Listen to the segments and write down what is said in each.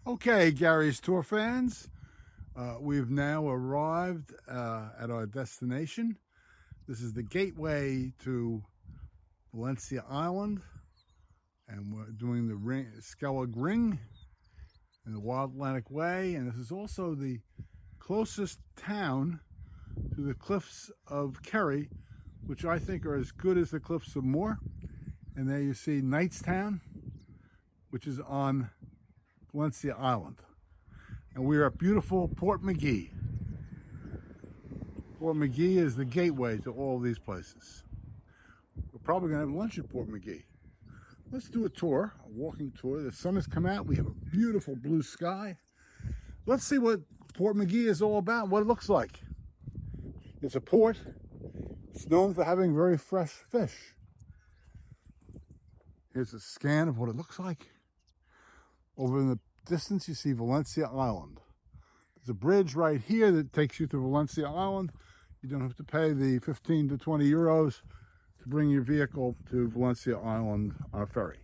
Okay, Gary's Tour fans, we've now arrived at our destination. This is the gateway to Valencia Island, and we're doing the Skellig Ring in the Wild Atlantic Way, and this is also the closest town to the cliffs of Kerry, which I think are as good as the cliffs of Moher. And there you see Knightstown, which is on Valencia Island. And we are at beautiful Portmagee. Portmagee is the gateway to all these places. We're probably going to have lunch at Portmagee. Let's do a tour, a walking tour. The sun has come out. We have a beautiful blue sky. Let's see what Portmagee is all about, what it looks like. It's a port. It's known for having very fresh fish. Here's a scan of what it looks like. Over in the distance, you see Valencia Island. There's a bridge right here that takes you to Valencia Island. You don't have to pay the 15 to 20 euros to bring your vehicle to Valencia Island on a ferry.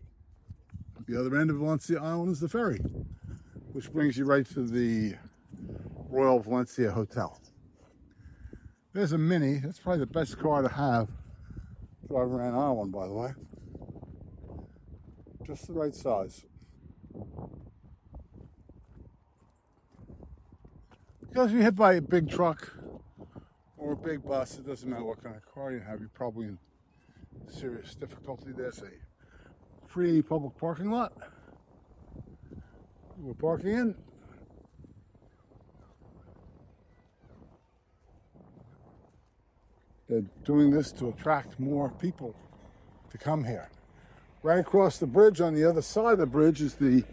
The other end of Valencia Island is the ferry, which brings you right to the Royal Valencia Hotel. There's a Mini. That's probably the best car to have driving around Island, by the way. Just the right size. Because you're hit by a big truck or a big bus, it doesn't matter what kind of car you have, you're probably in serious difficulty. There's a free public parking lot. We're parking in. They're doing this to attract more people to come here. Right across the bridge, on the other side of the bridge, is the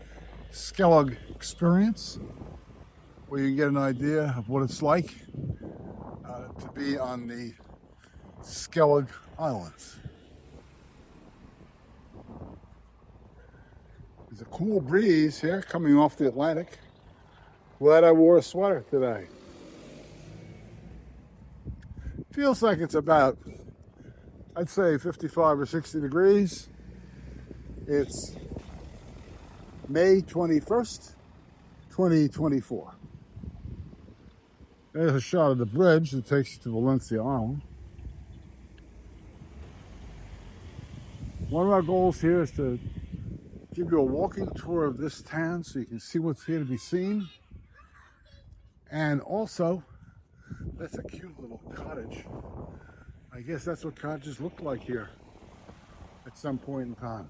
Skellig experience, where you get an idea of what it's like to be on the Skellig Islands. There's a cool breeze here coming off the Atlantic. Glad I wore a sweater today. Feels like it's about, I'd say 55 or 60 degrees. It's May 21st, 2024. There's a shot of the bridge that takes you to Valencia Island. One of our goals here is to give you a walking tour of this town so you can see what's here to be seen. And also, that's a cute little cottage. I guess that's what cottages look like here at some point in time,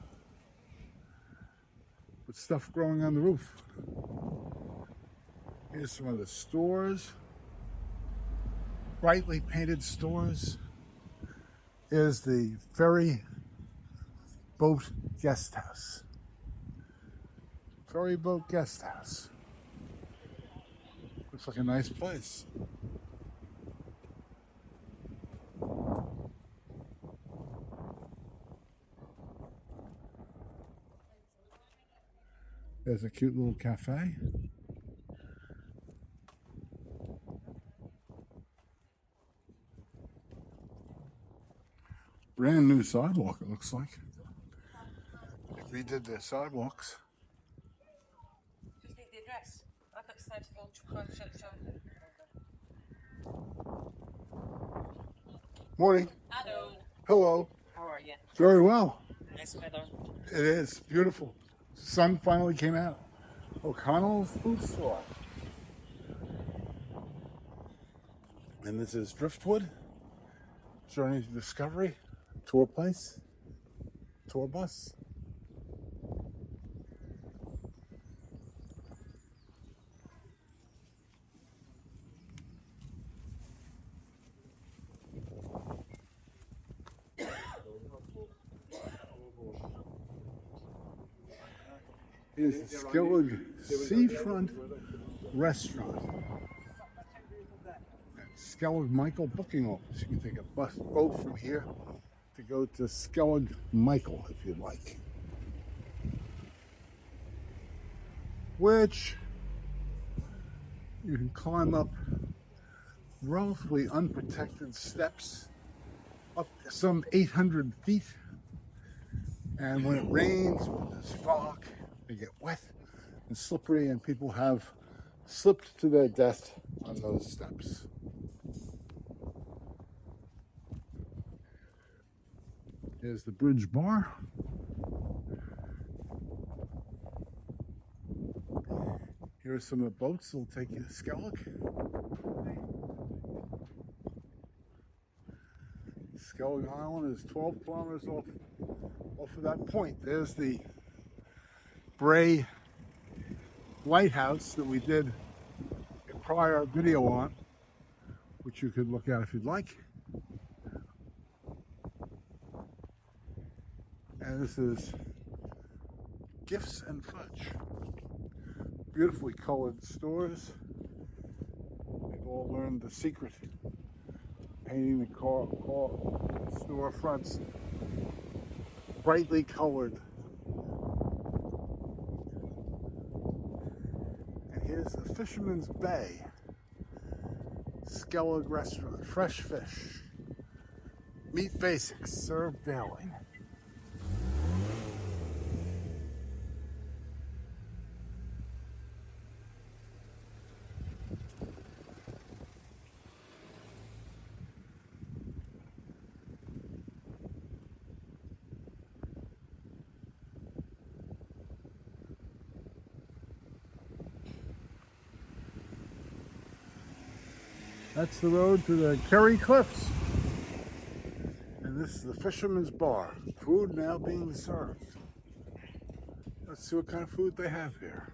with stuff growing on the roof. Here's some of the stores, brightly painted stores. Here's the ferry boat guest house. Ferry boat guest house. Looks like a nice place. There's a cute little cafe. Brand new sidewalk, it looks like. They redid their sidewalks. Just need the address. I've got to Morning. Hello. Hello. How are you? Very well. Nice weather. It is beautiful. Sun finally came out. O'Connell's food store. And this is Driftwood. Journey to Discovery. Tour place. Tour bus. Here's the Skellig Seafront Restaurant. Skellig Michael booking office. You can take a boat from here to go to Skellig Michael if you'd like. Which you can climb up relatively unprotected steps up some 800 feet. And when it rains, when there's fog, they get wet, and slippery, and people have slipped to their death on those steps. Here's the bridge bar. Here are some of the boats that will take you to Skellig. Skellig Island is 12 kilometers off of that point. There's the Bray lighthouse that we did a prior video on, which you could look at if you'd like. And this is Gifts and Fudge. Beautifully colored stores. They've all learned the secret. Painting the storefronts brightly colored. And here's the Fisherman's Bay Skellig restaurant. Fresh fish. Meat basics served daily. That's the road to the Kerry Cliffs. And this is the Fisherman's Bar. Food now being served. Let's see what kind of food they have here.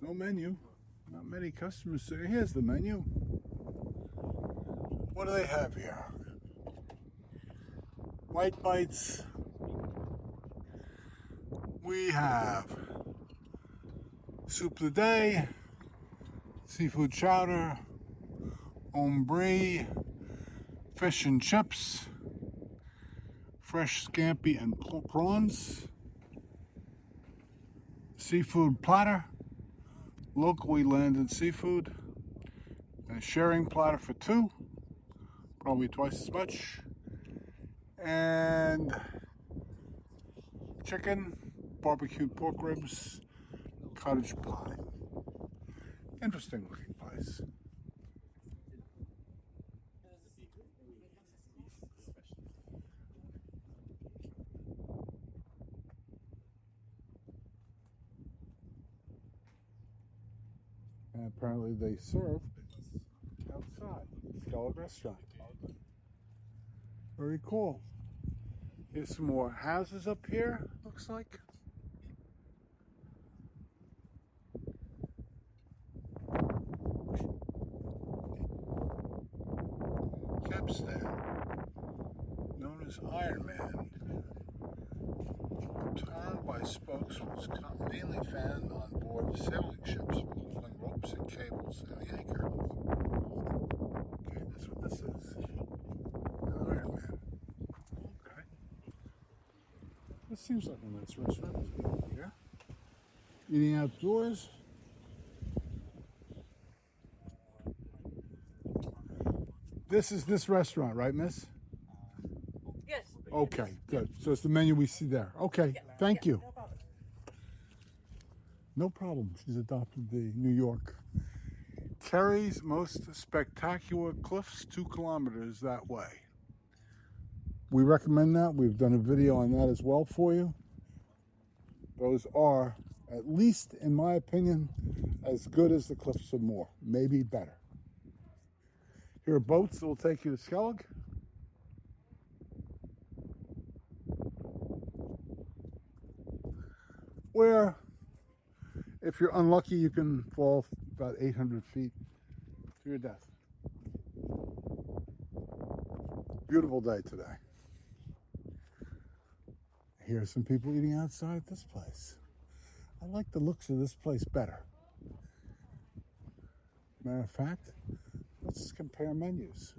No menu. Not many customers say, here's the menu. What do they have here? White bites. We have soup of the day, seafood chowder, ombre, fish and chips, fresh scampi and prawns, seafood platter, locally landed seafood, and a sharing platter for two, probably twice as much, and chicken, barbecued pork ribs, cottage pie. Interesting looking place. And apparently they serve outside. Skellig restaurant. Very cool. Here's some more houses up here, looks like. Capstan, known as Iron Man. Turned by spokes was mainly found on board sailing ships holding ropes and cables and the anchor. Okay, that's what this is. Iron Man. Okay. This seems like a nice restaurant. There's people here. Eating outdoors. This is this restaurant, right, miss? Yes. Okay, good. So it's the menu we see there. Okay, thank you. No problem. No problem. She's adopted the New York. Kerry's most spectacular cliffs, 2 kilometers that way. We recommend that. We've done a video on that as well for you. Those are, at least in my opinion, as good as the Cliffs of Moher, maybe better. Here are boats that will take you to Skellig. Where, if you're unlucky, you can fall about 800 feet to your death. Beautiful day today. Here's some people eating outside at this place. I like the looks of this place better. Matter of fact, let's compare menus.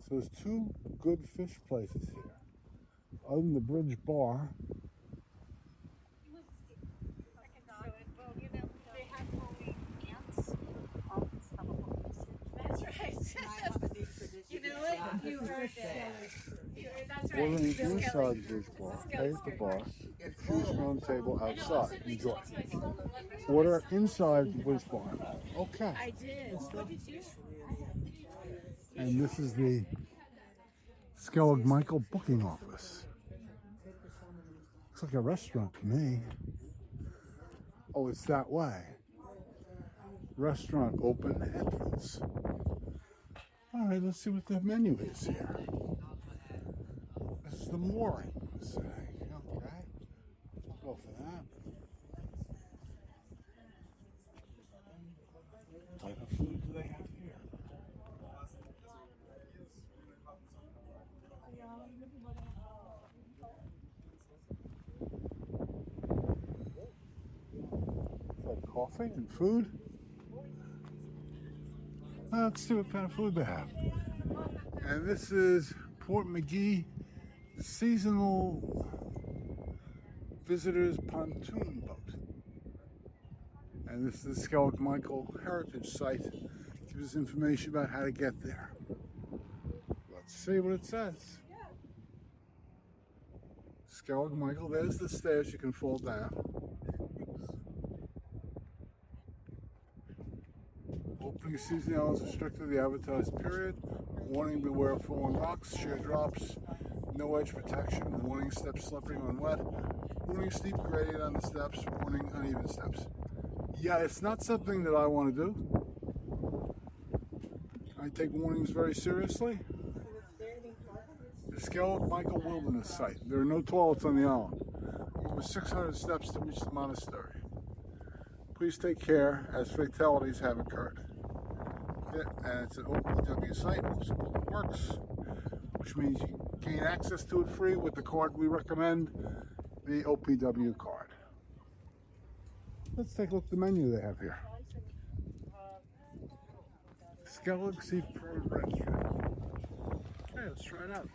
So there's 2 good fish places here. Other than the Bridge Bar. That's right. You know what? You heard that. Ordering inside the bridge bar, pay at the bar, choose your own table outside. Enjoy. Order inside the bridge bar. Okay. I did. What did you? And this is the Skellig Michael booking office. Looks like a restaurant to me. Oh, it's that way. Restaurant open entrance. All right, let's see what the menu is here. This is the mooring. Okay, I'll go for that. What type of food do they have here? Like coffee and food? Let's see what kind of food they have. And this is Portmagee seasonal visitors pontoon boat. And this is the Skellig Michael Heritage Site. Gives us information about how to get there. Let's see what it says. Skellig Michael, there's the stairs you can fall down. Opening season hours restricted to the advertised period. Warning, beware of falling rocks, sheer drops, no edge protection, warning steps slipping on wet, warning steep gradient on the steps, warning uneven steps. Yeah, it's not something that I want to do. I take warnings very seriously. The Skellig Michael Wilderness Site. There are no toilets on the island. Over 600 steps to reach the monastery. Please take care as fatalities have occurred. And it's an OPW site, Office of Public Works, which means you gain access to it free with the card we recommend, the OPW card. Let's take a look at the menu they have here. Skellig Seafood Restaurant. Okay, let's try it out.